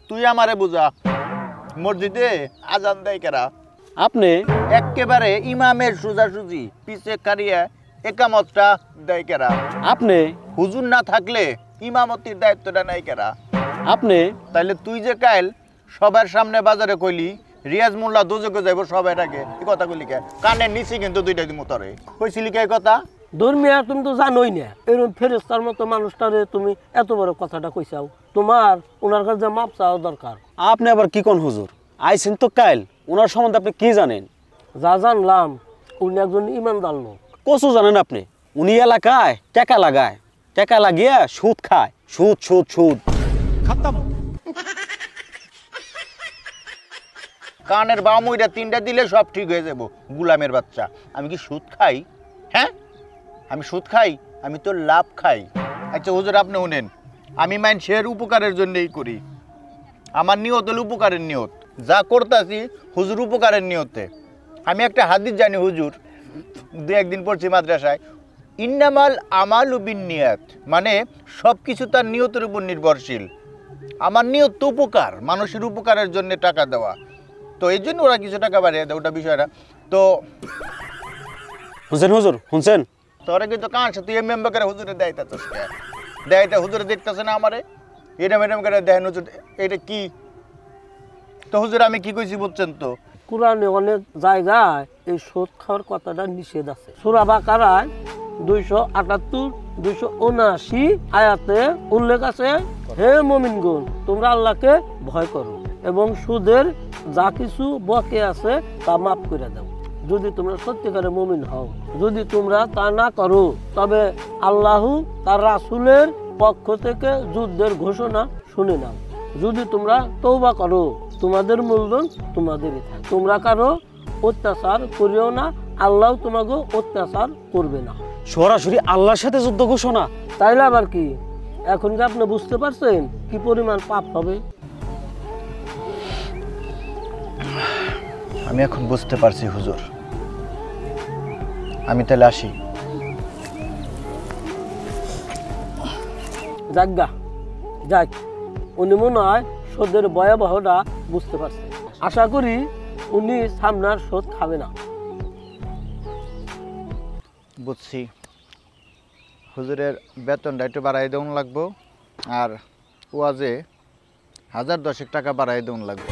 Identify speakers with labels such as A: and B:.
A: তুই আমারে বুঝা মসজিদে আজান দেয় কেরা
B: আপনি
A: একেবারে ইমামের সোজাসুজি পিছে কারিয়া একামতটা দেয় কেরা
B: আপনি
A: হুজুর না থাকলে ইমামতির দায়িত্বটা নাই কেরা
B: আপনি
A: তাইলে তুই যে কাইল সবার সামনে বাজারে কইলি রিয়াজ মোল্লা দোজকে যাইব সবার আগে এই কথা কইলি কে কানের নিচে কিন্তু দুইটা দিমু তরে কইছিলি কে এই কথা
C: ধর্মিয়া তুমি তো জানোই না এরকম ফেরেস্তার মতো মানুষটারে তুমি এত বড় কথাটা কইছাও তোমার ওনার কাছে মাপ চাওয়া দরকার
B: আপনি আবার কি কোন হুজুর আইছেন তো কাইল ওনার সম্বন্ধে আপনি কি জানেন
C: যা জানলাম উনি একজন ইমানদার লোক
B: কচু জানেন আপনি উনি এলাকায় টাকা লাগায় টাকা লাগিয়ে সুদ খায় সুদ সুদ সুদ
A: কানের বামুইটা তিনটা দিলে সব ঠিক হয়ে যাব গুলামের বাচ্চা আমি কি সুদ খাই হ্যাঁ আমি সুদ খাই আমি তো লাভ খাই আচ্ছা হুজুর আপনি শুনেন আমি মানুষের উপকারের জন্যই করি আমার নিয়ত হলো উপকারের নিয়ত যা করতেছি হুজুর উপকারের নিয়তে আমি একটা হাদিস জানি হুজুর দু একদিন পড়ছি মাদ্রাসায় ইন্নামাল আমাল বিন নিয়াত মানে সব কিছু তার নিয়তের উপর নির্ভরশীল আমার নিয়ত তো উপকার মানুষের উপকারের জন্য টাকা দেওয়া তো এই জন্য ওরা কিছু টাকা বাড়িয়ে দেয় ওটা বিষয়টা তো
B: শুনছেন হুজুর শুনছেন
A: তোরা কিন্তু কাঁদছে তুই এম করে হুজুরে দেয়টা তো দেয়টা হুজুরে দেখতেছে না আমারে এটা ম্যাডাম করে দেন হুজুর এটা কি তো হুজুর আমি কি কইছি বুঝছেন তো
C: কোরআনে অনেক জায়গায় এই সুদ খাওয়ার কথাটা নিষেধ আছে সূরা বাকারায় 278 279 আয়াতে উল্লেখ আছে হে মুমিনগণ তোমরা আল্লাহকে ভয় করো এবং সুদের যা কিছু বকে আছে তা মাফ করে দাও যদি তোমরা সত্যিকারের মুমিন হও যদি তোমরা তা না করো তবে আল্লাহ তার রাসূলের পক্ষ থেকে যুদ্ধের ঘোষণা শুনে নাও যদি তোমরা তওবা করো তোমাদের মূলধন তোমাদেরই থাকে তোমরা কারো অত্যাচার করিও না আল্লাহ তোমাকে অত্যাচার করবে না
B: সরাসরি আল্লাহর সাথে যুদ্ধ ঘোষণা
C: তাইলে আবার কি এখন কি আপনি বুঝতে পারছেন কি পরিমাণ পাপ হবে
A: আমি এখন বুঝতে পারছি হুজুর আমি তাহলে আসি
C: যাজ্ঞা যাক উনি মনে হয় সুদের ভয়াবহটা বুঝতে পারছে আশা করি উনি সামনার সুদ খাবে না
A: বুঝছি হুজুরের বেতনটা একটু বাড়াই দেওয়া লাগবো আর ওয়াজে 1010 টাকা বাড়াই দেওয়া লাগবে